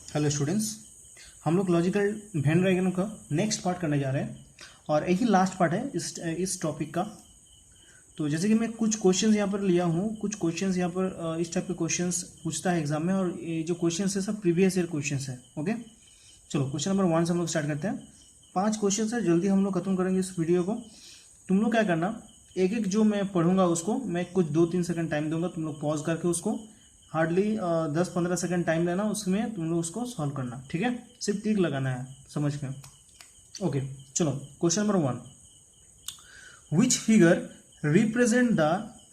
Hello students, हम लोग logical Venn diagram का नेक्स्ट पार्ट करने जा रहे हैं और यही लास्ट पार्ट है इस टॉपिक का। तो जैसे कि मैं कुछ क्वेश्चंस यहाँ पर लिया हूँ, कुछ क्वेश्चंस यहाँ पर इस टाइप के क्वेश्चंस पूछता है एग्जाम में, और ये जो क्वेश्चंस है सब प्रीवियस ईयर क्वेश्चंस है। ओके, चलो क्वेश्चन नंबर 1 से हम लोग स्टार्ट करते हैं। 5 क्वेश्चन है, जल्दी हम लोग खत्म करेंगे इस वीडियो को। तुम लोग क्या करना, एक एक जो मैं पढ़ूंगा उसको मैं कुछ 2-3 सेकंड टाइम दूंगा, तुम लोग पॉज करके उसको हार्डली 10-15 सेकंड टाइम लेना, उसमें तुम लोग उसको सॉल्व करना, ठीक है। सिर्फ टिक लगाना है समझ के। ओके, चलो question number 1, which figure represent the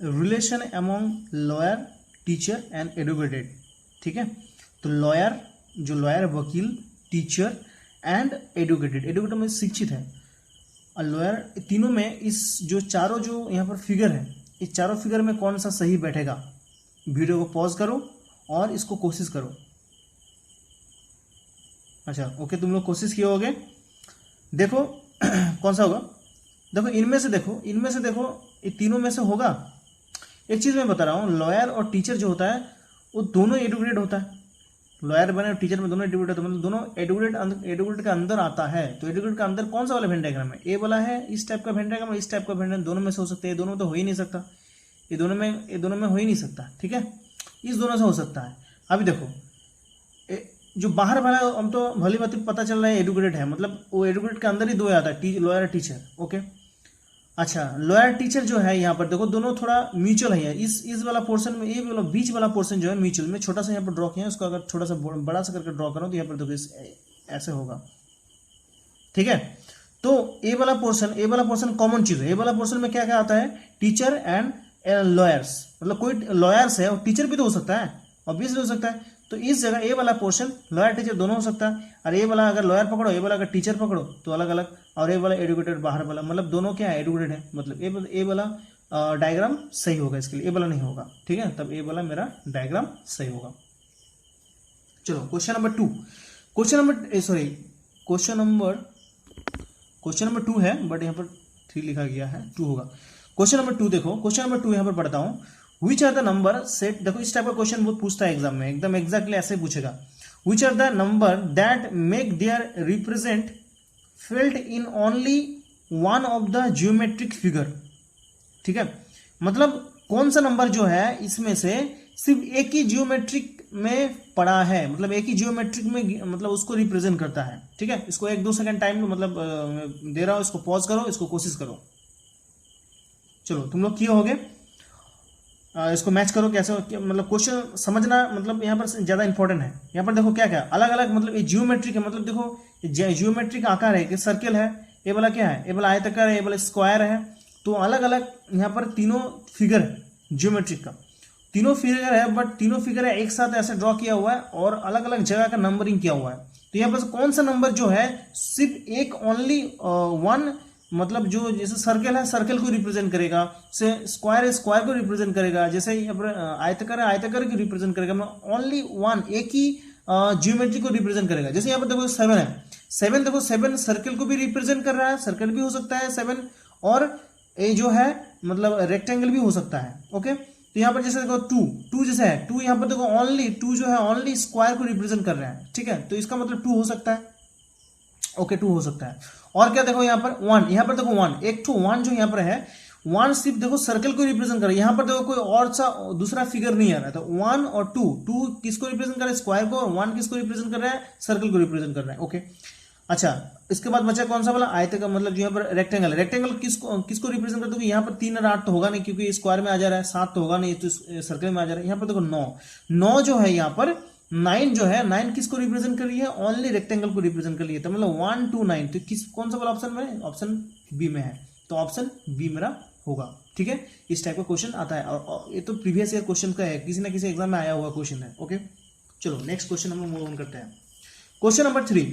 relation among lawyer, teacher and educated. ठीक है, तो लॉयर जो लॉयर वकील, टीचर एंड एडुकेटेड में शिक्षित है, और लॉयर, तीनों में इस जो चारों जो यहाँ पर फिगर है, इस चारों फिगर में कौन सा सही बैठेगा। वीडियो को पॉज करो और इसको कोशिश करो। अच्छा ओके, तुम लोग कोशिश किए होगे, देखो कौन सा होगा। देखो इनमें से देखो ये तीनों में से होगा। एक चीज मैं बता रहा हूँ, लॉयर और टीचर जो होता है वो दोनों एडुकेटेड होता है। लॉयर बने और टीचर में दोनों एडुकेटेड, मतलब दोनों एडुकेटेड का अंदर आता है। तो एडुकेटेड का अंदर कौन सा वाला वेन डायग्राम है, ए वाला है, इस टाइप का वेन डायग्राम, इस टाइप का वेन डायग्राम, दोनों में से हो सकते हैं। दोनों तो हो ही नहीं सकता, ये दोनों में हो ही नहीं सकता, ठीक है। इस दोनों से हो सकता है। अभी देखो जो बाहर वाला, हम तो भली बात पता चल रहा है एडुकेटेड है, मतलब वो एडुकेटेड के अंदर ही दो आता है, लॉयर और टीचर। ओके, अच्छा लॉयर टीचर जो है यहाँ पर देखो दोनों थोड़ा म्यूचुअल है। इस वाला पोर्शन में, ये वाला बीच वाला पोर्शन जो है म्यूचुअल में, छोटा सा यहाँ पर ड्रॉ किया है, उसको अगर थोड़ा सा बड़ा सा करके ड्रॉ करो तो यहाँ पर देखो ऐसे होगा, ठीक है। तो ए वाला पोर्शन कॉमन चीज है। ए वाला पोर्शन में क्या क्या आता है, टीचर एंड लॉयर्स, मतलब कोई लॉयर्स है और टीचर भी तो हो सकता है, ऑब्वियसली हो सकता है। तो इस जगह ए वाला पोर्शन लॉयर टीचर दोनों हो सकता है, और ए वाला अगर लॉयर पकड़ो, ए वाला अगर टीचर पकड़ो तो अलग अलग, और ए वाला एडुकेटेड बाहर वाला, मतलब दोनों क्या है, एडुकेटेड है, मतलब ए वाला डायग्राम सही होगा इसके लिए, ए वाला नहीं होगा, ठीक है। तब ए वाला मेरा डायग्राम सही होगा। चलो क्वेश्चन नंबर 2, क्वेश्चन नंबर 2 है, बट यहाँ पर 3 लिखा गया है, 2 होगा। क्वेश्चन नंबर 2 देखो, क्वेश्चन नंबर 2 यहाँ पर पढ़ता हूँ, which are the number set. देखो इस टाइप का क्वेश्चन बहुत पूछता है एग्जाम में, एकदम एग्जैक्टली ऐसे पूछेगा, which are the number that make their represent filled in only one of the geometric figure. ठीक है, मतलब कौन सा नंबर जो है इसमें से सिर्फ एक ही जियोमेट्रिक में पड़ा है, मतलब एक ही जियोमेट्रिक में, मतलब उसको रिप्रेजेंट करता है, ठीक है। इसको 1-2 सेकंड टाइम मतलब दे रहा हूं, इसको पॉज करो, इसको कोशिश करो। चलो तुम लोग किए होगे, इसको मैच करो कैसे, मतलब क्वेश्चन समझना, मतलब यहाँ पर ज्यादा इंपॉर्टेंट है। यहाँ पर देखो क्या क्या अलग अलग, मतलब ये जियोमेट्रिक है, मतलब देखो जियोमेट्रिक आकार है कि सर्कल है, ये वाला क्या है, ये वाला आयताकार है, ये वाला स्क्वायर है। तो अलग अलग यहाँ पर तीनों फिगर है जियोमेट्रिक का, तीनों फिगर है, बट तीनों फिगर है एक साथ ऐसे ड्रॉ किया हुआ है और अलग अलग जगह का नंबरिंग किया हुआ है। तो यहाँ पर कौन सा नंबर जो है सिर्फ एक ओनली वन, मतलब जो जैसे सर्कल है सर्कल को रिप्रेजेंट करेगा, से स्क्वायर है स्क्वायर को रिप्रेजेंट करेगा, जैसे यहाँ पर आयताकार है आयताकार को रिप्रेजेंट करेगा, ओनली वन, एक ही जियोमेट्री को रिप्रेजेंट करेगा। जैसे यहाँ पर देखो 7 है, 7 देखो 7 सर्कल को भी रिप्रेजेंट कर रहा है, सर्कल भी हो सकता है 7, और ये जो है मतलब रेक्टेंगल भी हो सकता है। ओके, तो यहाँ पर जैसे देखो 2 जैसे है, 2 यहाँ पर देखो ओनली 2 जो है ओनली स्क्वायर को रिप्रेजेंट कर रहा है, ठीक है। तो इसका मतलब 2 हो सकता है, ओके 2 हो सकता है। और क्या देखो यहाँ पर 1, यहाँ पर देखो 1, एक तो 1 जो यहाँ पर है, 1 सिर्फ देखो सर्कल को रिप्रेजेंट कर रहा है। यहाँ पर देखो कोई और सा दूसरा फिगर नहीं आ रहा है। तो 1 और 2 किसको रिप्रेजेंट कर रहा है, स्क्वायर को, और 1 किसको रिप्रेजेंट कर रहा है, सर्कल को रिप्रेजेंट कर रहा है। ओके, अच्छा इसके बाद बचा कौन सा वाला, आयताकार, मतलब जो यहाँ पर रेक्टेंगल, रेक्टेंगल किसको रिप्रेजेंट करते हैं, यहाँ पर 3 और 8 तो होगा नहीं, क्योंकि स्क्वायर में आ जा रहा है, 7 तो होगा नहीं, तो सर्कल में आ जा रहा है। यहाँ पर देखो 9 जो है, यहाँ पर 9 जो है, 9 किसको रिप्रेजेंट कर रही है, ओनली रेक्टेंगल को रिप्रेजेंट कर रही है। तो मतलब 1 2 9, तो कौन सा वाला ऑप्शन में, ऑप्शन बी में है, तो ऑप्शन बी मेरा होगा, ठीक है। इस टाइप का क्वेश्चन आता है, और ये तो प्रीवियस ईयर क्वेश्चन का है, किसी ना किसी एग्जाम में आया हुआ क्वेश्चन है। ओके, चलो नेक्स्ट क्वेश्चन हम लोग मूव ऑन करते हैं। क्वेश्चन नंबर 3,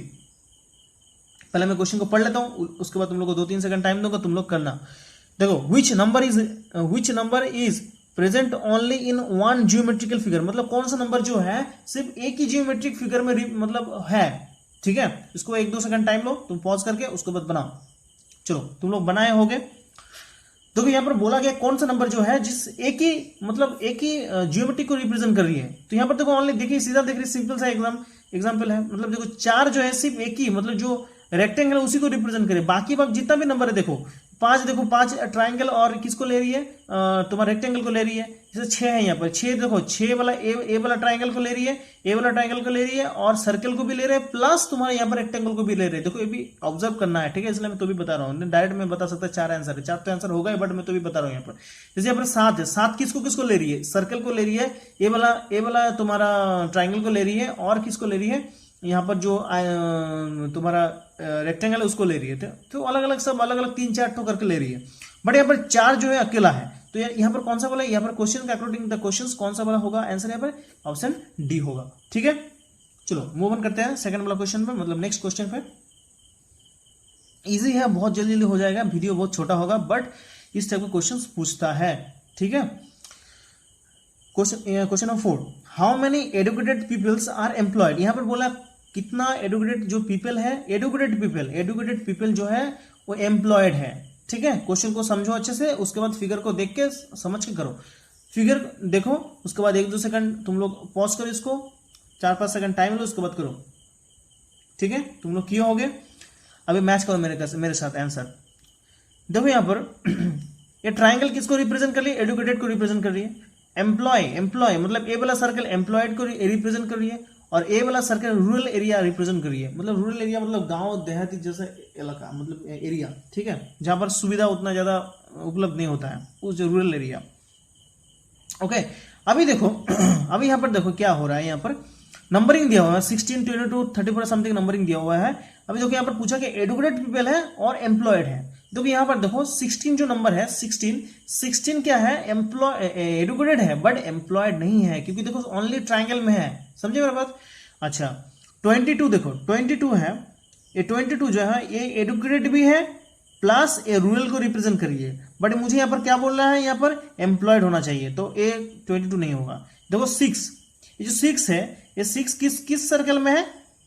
पहले मैं क्वेश्चन को पढ़ लेता हूं, उसके बाद तुम लोग को 2-3 सेकंड टाइम दूंगा, तुम लोग करना। देखो which number is present only in one geometrical figure, मतलब कौन सा नंबर जो है सिर्फ एक ही जियोमेट्रिक फिगर में मतलब है, ठीक है। इसको 1-2 सेकंड टाइम लो, तुम पॉज करके उसके बाद बनाओ। चलो तुम लोग बनाए होगे, तो यहाँ पर बोला गया कौन सा नंबर जो है जिस एक ही जियोमेट्री को रिप्रेजेंट कर रही है। तो यहाँ पर देखो ओनली देखिए, सीधा देख रही, सिंपल सा एकदम, एग्जाम्पल है, मतलब देखो 4 जो है सिर्फ एक ही, मतलब जो रेक्टेंगल है उसी को रिप्रेजेंट करे, बाकी जितना भी नंबर है देखो 5, देखो 5 ट्राइंगल और किसको ले रही है, तुम्हारा रेक्टेंगल को ले रही है। जैसे 6 है यहाँ पर, 6 देखो 6 वाला ए वाला ट्राइंगल को ले रही है, ए वाला ट्राइंगल को ले रही है और सर्कल को भी ले रहे हैं, प्लस तुम्हारे यहाँ पर रेक्टेंगल को भी ले रहे हैं। देखो ये भी ऑब्जर्व करना है, ठीक है, इसलिए मैं तो भी बता रहा हूँ, डायरेक्ट में बता सकता 4 आंसर है, 4 तो आंसर होगा ही, बट मैं तो भी बता रहा हूँ यहाँ पर। जैसे यहाँ पर 7 है, 7 किसको किसको ले रही है, सर्कल को ले रही है, ए वाला तुम्हारा ट्राइंगल को ले रही है और किसको ले रही है, यहाँ पर जो तुम्हारा रेक्टेंगल है उसको ले रही है। तो अलग अलग सब अलग अलग 3-4 ठो करके ले रही है, बट यहाँ पर 4 जो है अकेला है। तो यहाँ पर कौन सा वाला, यहाँ पर क्वेश्चन अकॉर्डिंग द क्वेश्चन कौन सा वाला होगा आंसर, यहाँ पर ऑप्शन डी होगा। ठीक है, चलो मूव ऑन करते हैं सेकंड वाला क्वेश्चन पे, मतलब नेक्स्ट क्वेश्चन पे। इजी है, बहुत जल्दी हो जाएगा, वीडियो बहुत छोटा होगा, बट इस टाइप का क्वेश्चन पूछता है। ठीक है, question number 4, how many educated peoples are employed. यहाँ पर बोला कितना एडुकेटेड जो पीपल है, एडुकेटेड पीपल जो है वो एम्प्लॉयड है। ठीक है, क्वेश्चन को समझो अच्छे से, उसके बाद फिगर को देख के समझ के करो। फिगर देखो, उसके बाद 1-2 सेकंड तुम लोग पॉज करो, इसको 4-5 सेकंड टाइम लो, उसके बाद करो। ठीक है, तुम लोग किए होगे, अभी मैच करो मेरे साथ आंसर। देखो यहाँ पर ये ट्राइंगल किसको रिप्रेजेंट कर रही है, एडुकेटेड को रिप्रेजेंट कर रही है। एम्प्लॉय मतलब ए वाला सर्कल एम्प्लॉयड को रिप्रेजेंट कर रही है, और ए वाला सर्कल रूरल एरिया रिप्रेजेंट कर रही है। मतलब रूरल एरिया मतलब गांव देहाती जैसा इलाका, मतलब एरिया। ठीक है, जहां पर सुविधा उतना ज्यादा उपलब्ध नहीं होता है, उस जो रूरल एरिया। ओके, अभी देखो अभी यहाँ पर देखो क्या हो रहा है, यहाँ पर नंबरिंग दिया हुआ है 16, 22, 34 समथिंग नंबरिंग दिया हुआ है। अभी देखो यहाँ पर पूछा कि एडुकेटेड पीपल है और एम्प्लॉयड है। देखो यहाँ पर देखो 16 जो नंबर है, 16 क्या है, एडुकेटेड है बट एम्प्लॉयड नहीं है, क्योंकि देखो ओनली ट्राइंगल में है। समझे मेरा बात? अच्छा, 22 देखो 22 है, ये 22 जो है ये एडुकेटेड भी है प्लस ये रूरल को रिप्रेजेंट करिए, बट मुझे यहाँ पर क्या बोल रहा है, यहाँ पर एम्प्लॉयड होना चाहिए, तो ये 22 नहीं होगा। देखो 6, ये जो 6 है, ये 6 किस सर्कल में है,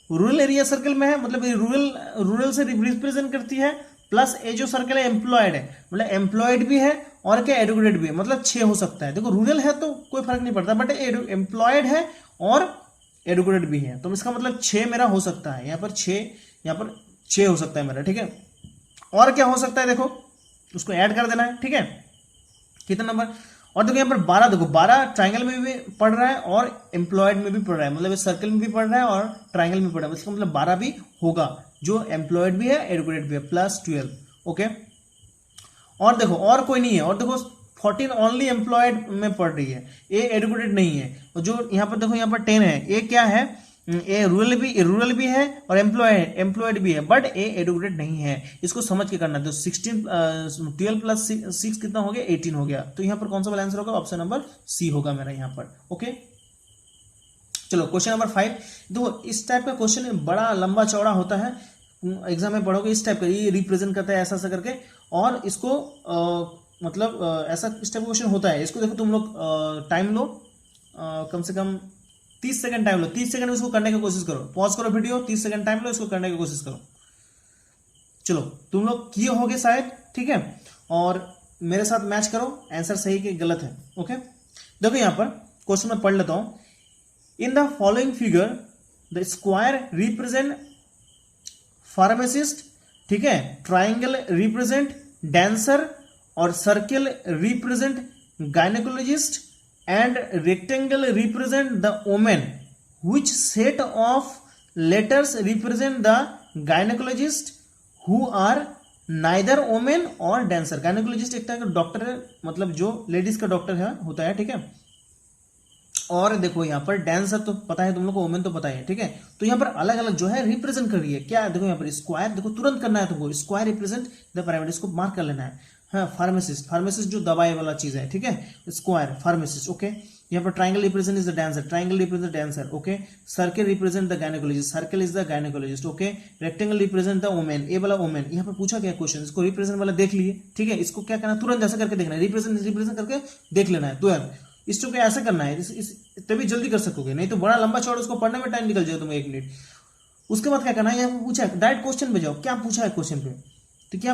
रूरल एरिया सर्कल में है, मतलब ये रूरल से रिप्रेजेंट करती है, प्लस ये जो सर्कल है एम्प्लॉयड है, मतलब एम्प्लॉयड भी है और क्या एडुकेटेड भी है, मतलब 6 हो सकता है। देखो रूरल है तो कोई फर्क नहीं पड़ता, बट एम्प्लॉयड है और एडुकेटेड भी है, तो इसका मतलब 6 मेरा हो सकता है, यहाँ पर 6 हो सकता है मेरा। ठीक है, और क्या हो सकता है, देखो उसको ऐड कर देना है। ठीक है, कितना नंबर, और देखो यहाँ पर 12, देखो 12 ट्राइंगल में भी पढ़ रहा है और एम्प्लॉयड में भी पढ़ रहा है, मतलब सर्कल में भी पढ़ रहा है और ट्राइंगल में पढ़ रहा है, इसका मतलब 12 भी होगा, जो एम्प्लॉयड भी है एडुकेटेड भी है, प्लस 12। ओके, और देखो और कोई नहीं है, और देखो 14 ओनली एम्प्लॉयड में पढ़ रही है, ये एडुकेटेड नहीं है। और जो यहाँ पर देखो यहाँ पर 10 है, ये क्या है, ये रूरल भी है और एम्प्लॉयड भी है, बट ये एडुकेटेड नहीं है। इसको समझ के करना है। तो 12 प्लस 6 कितना हो गया, 18 हो गया। तो यहाँ पर कौन सा वाला आंसर होगा, ऑप्शन नंबर सी होगा मेरा यहाँ पर। ओके, चलो क्वेश्चन नंबर 5। देखो इस टाइप का क्वेश्चन बड़ा लंबा चौड़ा होता है, एग्जाम में पढ़ोगे इस टाइप का, ये रिप्रेजेंट करता है ऐसा करके, और इसको मतलब ऐसा इस टाइप का क्वेश्चन होता है। इसको देखो तुम लोग टाइम लो, कम से कम 30 सेकंड टाइम लो, 30 सेकंड इसको करने की कोशिश करो, पॉज करो वीडियो, 30 सेकंड टाइम लो, इसको करने की कोशिश करो। चलो तुम लोग किए होगे शायद, ठीक है, और मेरे साथ मैच करो, आंसर सही कि गलत है। ओके, देखो यहाँ पर क्वेश्चन में पढ़ लेता हूं। In the following figure the square represent pharmacist, ठीक है, ट्राइंगल रिप्रेजेंट डांसर, और circle represent gynaecologist, and rectangle represent the woman. Which set of letters represent the gynecologist who are neither woman or dancer? gynecologist एक तरह का doctor है, मतलब जो ladies का डॉक्टर है होता है। ठीक है, और देखो यहाँ पर डांसर तो पता है तुम लोग को, वोमेन तो पता है। ठीक है, तो यहाँ पर अलग अलग जो है रिप्रेजेंट कर रही है क्या, देखो यहाँ पर स्क्वायर, देखो तुरंत करना है तुमको, स्क्वायर रिप्रेजेंट द पिरामिड, इसको मार्क कर लेना है। हाँ, फार्मासिस्ट जो दवाई वाला चीज है। ठीक है, स्क्वायर फार्मासिस्ट। ओके, यहाँ पर triangle represent is the dancer, triangle represent dancer. Okay, circle represent the gynaecologist, circle is the gynaecologist. Okay, rectangle represent the women, A वाला वुमेन। यहाँ पर पूछा गया क्वेश्चन, इसको रिप्रेजेंट वाला देख लिए। ठीक है, इसको क्या करना, तुरंत ऐसा करके देखना है, रिप्रेजेंट करके देख लेना है तुरंत। इसको क्या ऐसा करना है, तभी जल्दी कर सकोगे, नहीं तो बड़ा लंबा चौड़ा उसको पढ़ने में टाइम निकल जाएगा तुम्हें 1 मिनट। उसके बाद क्या करना है, यहाँ पर पूछा है, डायरेक्ट क्वेश्चन पे जाओ, क्या पूछा है क्वेश्चन पे, तो क्या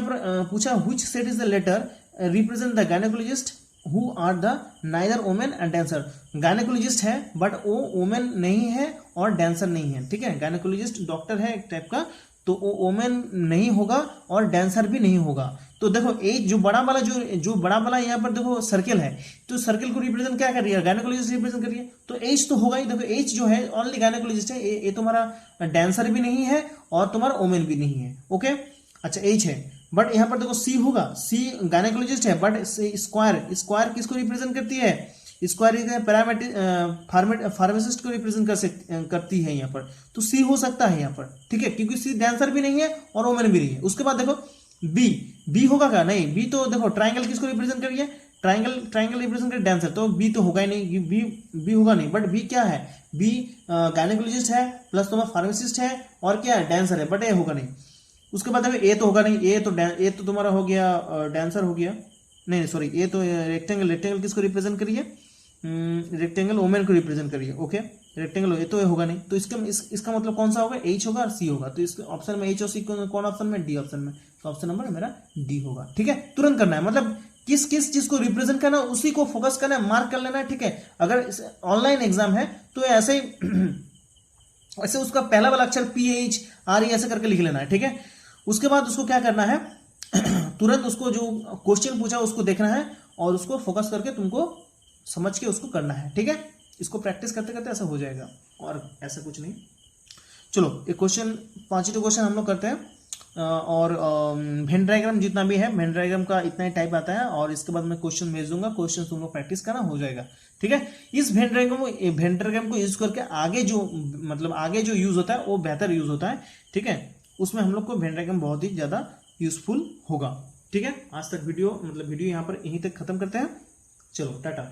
पूछा, which set is the letter represent the gynaecologist, who are the neither women and dancer. Gynaecologist है बट वो वोमेन नहीं है और डांसर नहीं है, ठीक है। गायनेकोलॉजिस्ट डॉक्टर है एक टाइप का, तो वो वोमेन नहीं होगा और डांसर भी नहीं होगा। तो देखो एज जो बड़ा वाला जो बड़ा वाला यहाँ पर देखो सर्किल है, तो सर्किल को रिप्रेजेंट क्या कर रही है, गायनेकोलॉजिस्ट रिप्रेजेंट कर रही है। तो एज तो होगा ही, देखो एज जो है ओनली गायनेकोलॉजिस्ट है, ये तुम्हारा डांसर भी नहीं है और तुम्हारा वोमेन भी नहीं है, ओके। अच्छा एज है, बट यहाँ पर देखो सी होगा, सी गायनेकोलॉजिस्ट है बट स्क्वायर किसको रिप्रेजेंट करती है, स्क्वायर फार्मासिस्ट को रिप्रेजेंट करती है यहाँ पर, तो सी हो सकता है यहाँ पर, ठीक है, क्योंकि सी डांसर भी नहीं है और वोमेन भी नहीं है। उसके बाद देखो बी होगा क्या, नहीं, बी तो देखो ट्राइंगल किसको रिप्रेजेंट कर रही है, ट्राइंगल रिप्रेजेंट कर डांसर, तो बी तो होगा ही नहीं, बी होगा नहीं, बट बी क्या है, बी गायनेकोलॉजिस्ट है प्लस तुम्हारा फार्मासिस्ट है और क्या है, डांसर है, बट ए होगा नहीं। उसके बाद देखो ए तो होगा नहीं, ए तो तुम्हारा हो गया डांसर हो गया, नहीं सॉरी, ये तो रेक्टेंगल किसको रिप्रेजेंट करिए, रेक्टेंगल वोमेन को रिप्रेजेंट करिए, ओके। रेक्टेंगल ये तो ये होगा नहीं, तो इसका मतलब कौन सा होगा, एच होगा और सी होगा। तो इसके ऑप्शन में एच और सी कौन ऑप्शन में, डी ऑप्शन में, तो ऑप्शन नंबर मेरा डी होगा, ठीक है। तुरंत करना है, मतलब किस चीज को रिप्रेजेंट करना है उसी को फोकस करना है, मार्क कर लेना है, ठीक है। अगर ऑनलाइन एग्जाम है तो ऐसे ऐसे उसका पहला वाला अक्षर PHRE ऐसे करके लिख लेना है, ठीक है। उसके बाद उसको क्या करना है तुरंत उसको जो क्वेश्चन पूछा उसको देखना है और उसको फोकस करके तुमको समझ के उसको करना है, ठीक है। इसको प्रैक्टिस करते करते ऐसा हो जाएगा और ऐसा कुछ नहीं। चलो एक क्वेश्चन 5 क्वेश्चन हम लोग करते हैं और वेन डायग्राम जितना भी है वेन डायग्राम का इतना ही टाइप आता है और इसके बाद मैं क्वेश्चन भेज दूंगा, क्वेश्चन तुम लोग प्रैक्टिस करना हो जाएगा, ठीक है। इस वेन डायग्राम को यूज करके आगे जो यूज होता है वो बेहतर यूज होता है, ठीक है। उसमें हम लोग को वेन डायग्राम बहुत ही ज्यादा यूजफुल होगा, ठीक है। आज तक वीडियो यहाँ पर यहीं तक खत्म करते हैं। चलो टाटा।